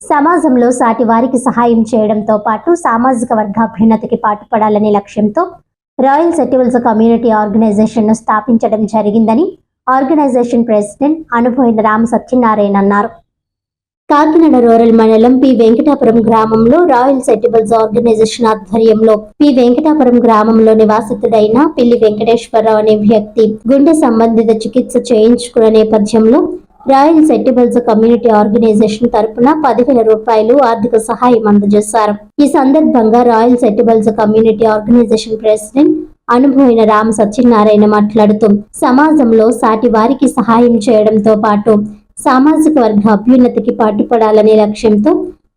సమాజంలో సాటి వారికి సహాయం చేయడంతో పాటు సామాజిక వర్గాభ్యున్నతికి పాటుపడాలనే లక్ష్యంతో రాయల్ సెటిల్స్ కమ్యూనిటీ ఆర్గనైజేషన్ను స్థాపించడం జరిగిందని ఆర్గనైజేషన్ ప్రెసిడెంట్ అనుబోయిన రామ సత్యనారాయణ అన్నారు. కాకినాడ రూరల్ మండలం పి వెంకటాపురం గ్రామంలో రాయల్ సెటిల్స్ ఆర్గనైజేషన్ ఆధ్వర్యంలో పి వెంకటాపురం గ్రామంలో నివాసితుడైన పిల్లి వెంకటేశ్వరరావు అనే వ్యక్తి గుండె సంబంధిత చికిత్స చేయించుకున్న నేపథ్యంలో రాయల్ సెటిల్స్ కమ్యూనిటీ ఆర్గనైజేషన్ తరపున 10,000 రూపాయలు ఆర్థిక సహాయం అందజేశారు. ఈ సందర్భంగా Royal settles community organization president Anuboyina Rama Satyanarayana మాట్లాడుతూ సమాజంలో సాటి వారికి సహాయం చేయడంతో పాటు సామాజిక వర్గ అభ్యున్నతికి పాటుపడాలనే లక్ష్యంతో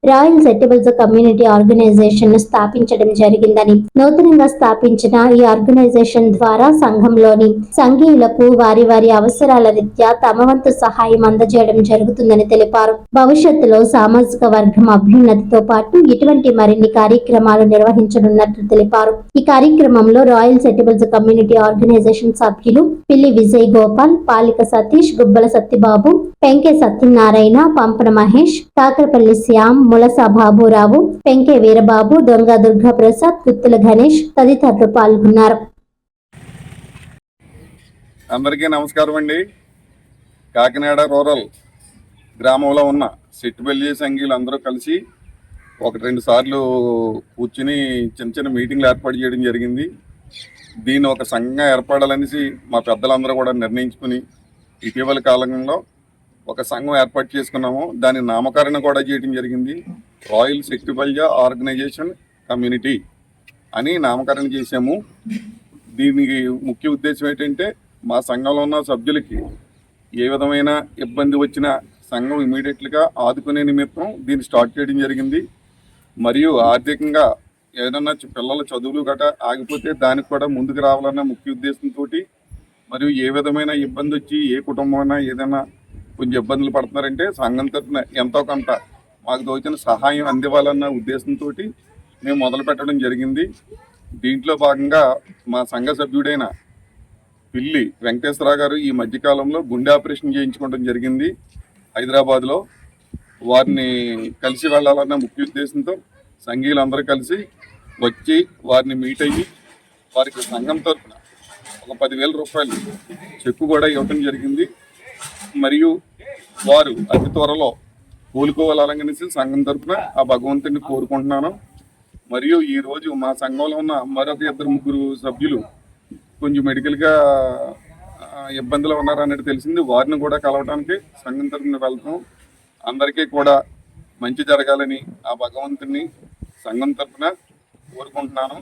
రాయల్ సెటిల్స్ కమ్యూనిటీ ఆర్గనైజేషన్ ను స్థాపించడం జరిగిందని, నూతనంగా స్థాపించిన ఈ ఆర్గనైజేషన్ ద్వారా సంఘంలోని సంఘీయులకు వారి వారి అవసరాల రీత్యా తమ వంతు సహాయం అందజేయడం జరుగుతుందని తెలిపారు. భవిష్యత్తులో సామాజిక వర్గం అభ్యున్నతితో పాటు ఇటువంటి మరిన్ని కార్యక్రమాలు నిర్వహించనున్నట్లు తెలిపారు. ఈ కార్యక్రమంలో రాయల్ సెటిల్స్ కమ్యూనిటీ ఆర్గనైజేషన్ సభ్యులు పిల్లి విజయ్ గోపాల్, పాలిక సతీష్, గుబ్బల సత్యబాబు, పెంకే సత్యనారాయణ, పంపన మహేష్, కాకరపల్లి శ్యామ్, ములసా బాబురావు, పెంకే వీరబాబు, దొంగ దుర్గా ప్రసాద్, గుత్తుల గణేష్ తదితరులు పాల్గొన్నారు. అందరికీ నమస్కారం అండి. కాకినాడ రూరల్ గ్రామంలో ఉన్న సెట్టుబెల్లి సంఘీయులు అందరూ కలిసి 1-2 సార్లు కూర్చుని చిన్న చిన్న మీటింగ్లు ఏర్పాటు చేయడం జరిగింది. దీన్ని ఒక సంఘంగా ఏర్పడాలనేసి మా పెద్దలందరూ కూడా నిర్ణయించుకుని ఇటీవల కాలంలో ఒక సంఘం ఏర్పాటు చేసుకున్నాము. దాని నామకరణ కూడా చేయడం జరిగింది. రాయల్ సెటిల్స్ ఆర్గనైజేషన్ కమ్యూనిటీ అని నామకరణ చేశాము. దీనికి ముఖ్య ఉద్దేశం ఏంటంటే మా సంఘంలో ఉన్న సభ్యులకి ఏ విధమైన ఇబ్బంది వచ్చినా సంఘం ఇమీడియట్గా ఆదుకునే నిమిత్తం దీన్ని స్టార్ట్ చేయడం జరిగింది. మరియు ఆర్థికంగా ఏదైనా పిల్లల చదువులు గట్రా ఆగిపోతే దానికి కూడా ముందుకు రావాలన్న ముఖ్య ఉద్దేశంతో, మరియు ఏ విధమైన ఇబ్బంది వచ్చి ఏ కుటుంబమైనా ఏదైనా కొంచెం ఇబ్బందులు పడుతున్నారంటే సంఘం తరఫున ఎంతో కొంత మాకు తోచిన సహాయం అందివ్వాలన్న ఉద్దేశంతో మేము మొదలు పెట్టడం జరిగింది. దీంట్లో భాగంగా మా సంఘ సభ్యుడైన పిల్లి వెంకటేశ్వరరావు గారు ఈ మధ్యకాలంలో గుండె ఆపరేషన్ చేయించుకోవడం జరిగింది హైదరాబాద్లో. వారిని కలిసి వెళ్ళాలన్న ముఖ్య ఉద్దేశంతో సంఘీయులందరూ కలిసి వచ్చి వారిని మీట్ అయ్యి వారికి సంఘం తరఫున ఒక 10,000 రూపాయలు చెక్కు కూడా ఇవ్వడం జరిగింది. మరియు వారు అతి త్వరలో కోలుకోవాలనేసి సంఘం తరఫున ఆ భగవంతుని కోరుకుంటున్నాను. మరియు ఈరోజు మా సంఘంలో ఉన్న మరొక 2-3 సభ్యులు కొంచెం మెడికల్గా ఇబ్బందులు ఉన్నారనేది తెలిసింది. వారిని కూడా కలవడానికి సంఘం తరఫున వెళ్తాం. అందరికీ కూడా మంచి జరగాలని ఆ భగవంతుని సంఘం తరఫున కోరుకుంటున్నాను.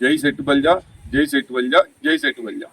జై సెట్టుబల్జా, జై సెట్టుబల్జా, జై సెట్టుబల్జా.